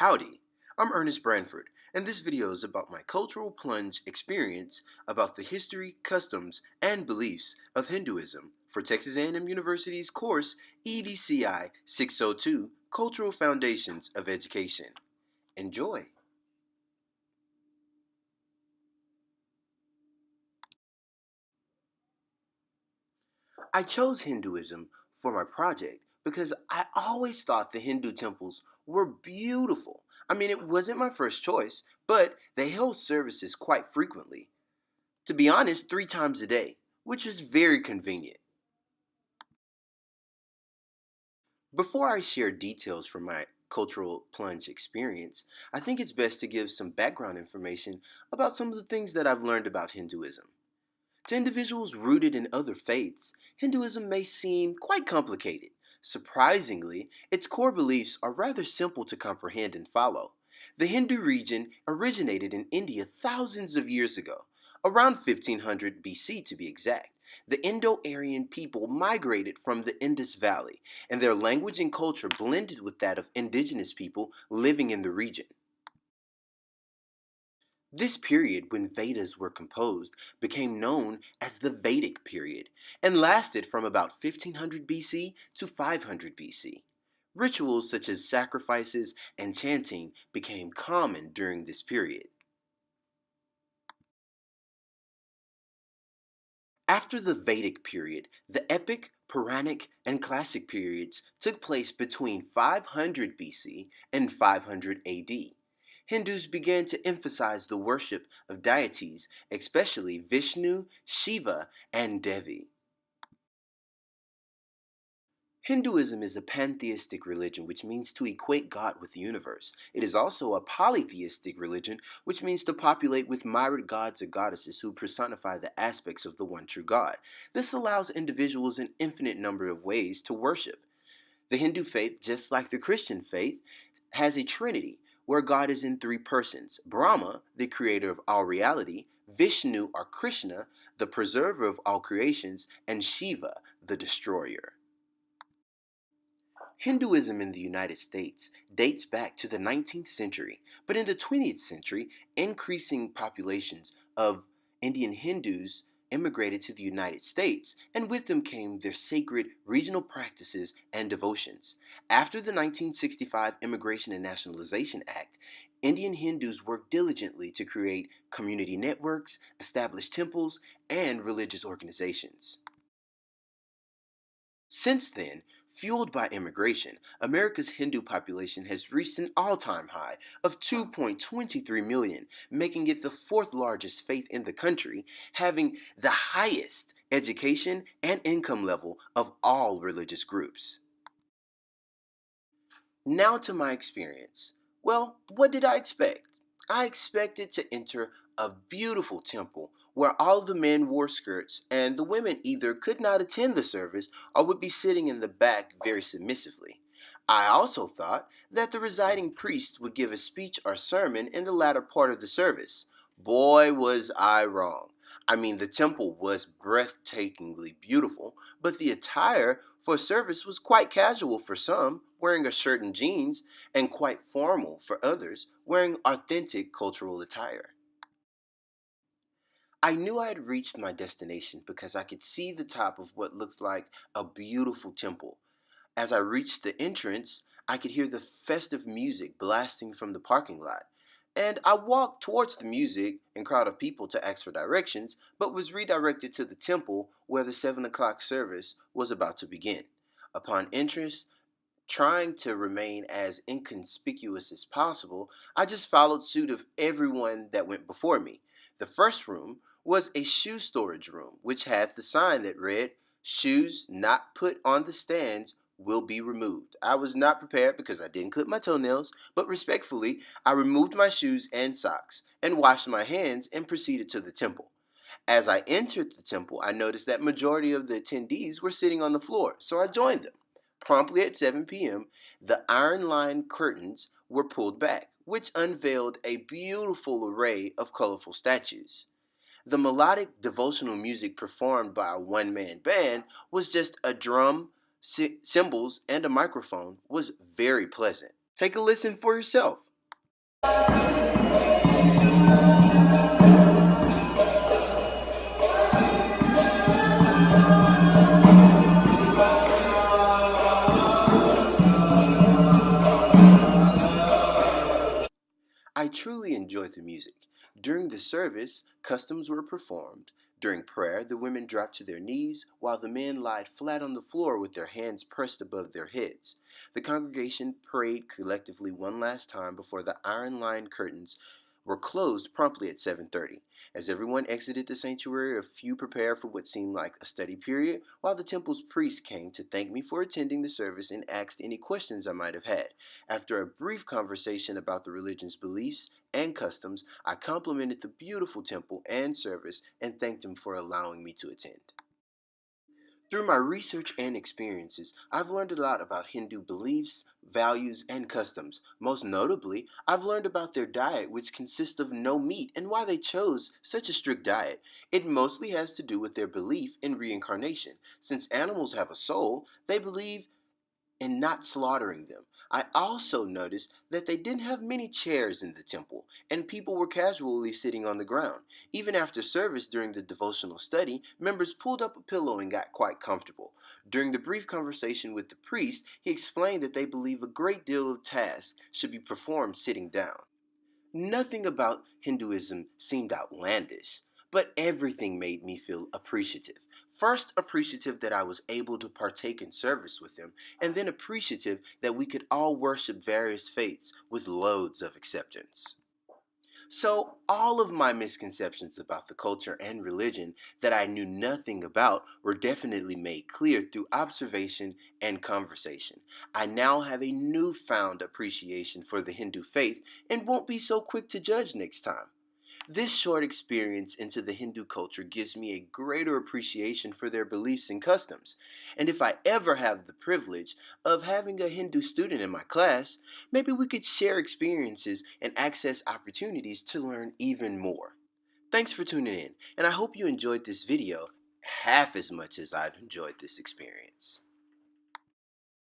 Howdy, I'm Ernest Branford, and this video is about my cultural plunge experience about the history, customs, and beliefs of Hinduism for Texas A&M University's course EDCI 602, Cultural Foundations of Education. Enjoy! I chose Hinduism for my project because I always thought the Hindu temples were beautiful. I mean, it wasn't my first choice, but they held services quite frequently. To be honest, 3 times a day, which is very convenient. Before I share details from my cultural plunge experience, I think it's best to give some background information about some of the things that I've learned about Hinduism. To individuals rooted in other faiths, Hinduism may seem quite complicated. Surprisingly, its core beliefs are rather simple to comprehend and follow. The Hindu region originated in India thousands of years ago, around 1500 BC to be exact. The Indo-Aryan people migrated from the Indus Valley, and their language and culture blended with that of indigenous people living in the region. This period, when Vedas were composed, became known as the Vedic period and lasted from about 1500 BC to 500 BC. Rituals such as sacrifices and chanting became common during this period. After the Vedic period, the epic, Puranic, and classic periods took place between 500 BC and 500 AD. Hindus began to emphasize the worship of deities, especially Vishnu, Shiva, and Devi. Hinduism is a pantheistic religion, which means to equate God with the universe. It is also a polytheistic religion, which means to populate with myriad gods or goddesses who personify the aspects of the one true God. This allows individuals an infinite number of ways to worship. The Hindu faith, just like the Christian faith, has a trinity where God is in 3 persons: Brahma, the creator of all reality; Vishnu or Krishna, the preserver of all creations; and Shiva, the destroyer. Hinduism in the United States dates back to the 19th century, but in the 20th century, increasing populations of Indian Hindus immigrated to the United States, and with them came their sacred regional practices and devotions. After the 1965 Immigration and Nationalization Act, Indian Hindus worked diligently to create community networks, establish temples, and religious organizations. Since then, fueled by immigration, America's Hindu population has reached an all-time high of 2.23 million, making it the fourth largest faith in the country, having the highest education and income level of all religious groups. Now to my experience. Well, what did I expect? I expected to enter a beautiful temple where all the men wore skirts and the women either could not attend the service or would be sitting in the back very submissively. I also thought that the residing priest would give a speech or sermon in the latter part of the service. Boy, was I wrong. I mean, the temple was breathtakingly beautiful, but the attire for service was quite casual for some, wearing a shirt and jeans, and quite formal for others, wearing authentic cultural attire. I knew I had reached my destination because I could see the top of what looked like a beautiful temple. As I reached the entrance, I could hear the festive music blasting from the parking lot. And I walked towards the music and crowd of people to ask for directions, but was redirected to the temple where the 7 o'clock service was about to begin. Upon entrance, trying to remain as inconspicuous as possible, I just followed suit of everyone that went before me. The first room was a shoe storage room, which had the sign that read, "Shoes not put on the stands will be removed." I was not prepared because I didn't clip my toenails, but respectfully, I removed my shoes and socks and washed my hands and proceeded to the temple. As I entered the temple, I noticed that majority of the attendees were sitting on the floor, so I joined them. Promptly at 7 p.m., the iron-lined curtains were pulled back, which unveiled a beautiful array of colorful statues. The melodic devotional music performed by a one-man band was just a drum, cymbals, and a microphone was very pleasant. Take a listen for yourself. I truly enjoyed the music. During the service, customs were performed. During prayer, the women dropped to their knees, while the men lied flat on the floor with their hands pressed above their heads. The congregation prayed collectively one last time before the iron-lined curtains were closed promptly at 7:30. As everyone exited the sanctuary, a few prepared for what seemed like a study period, while the temple's priest came to thank me for attending the service and asked any questions I might have had. After a brief conversation about the religion's beliefs and customs, I complimented the beautiful temple and service and thanked him for allowing me to attend. Through my research and experiences, I've learned a lot about Hindu beliefs, values, and customs. Most notably, I've learned about their diet, which consists of no meat, and why they chose such a strict diet. It mostly has to do with their belief in reincarnation. Since animals have a soul, they believe and not slaughtering them. I also noticed that they didn't have many chairs in the temple, and people were casually sitting on the ground. Even after service during the devotional study, members pulled up a pillow and got quite comfortable. During the brief conversation with the priest, he explained that they believe a great deal of tasks should be performed sitting down. Nothing about Hinduism seemed outlandish, but everything made me feel appreciative. First, appreciative that I was able to partake in service with them, and then appreciative that we could all worship various faiths with loads of acceptance. So, all of my misconceptions about the culture and religion that I knew nothing about were definitely made clear through observation and conversation. I now have a newfound appreciation for the Hindu faith and won't be so quick to judge next time. This short experience into the Hindu culture gives me a greater appreciation for their beliefs and customs. And if I ever have the privilege of having a Hindu student in my class, maybe we could share experiences and access opportunities to learn even more. Thanks for tuning in, and I hope you enjoyed this video half as much as I've enjoyed this experience.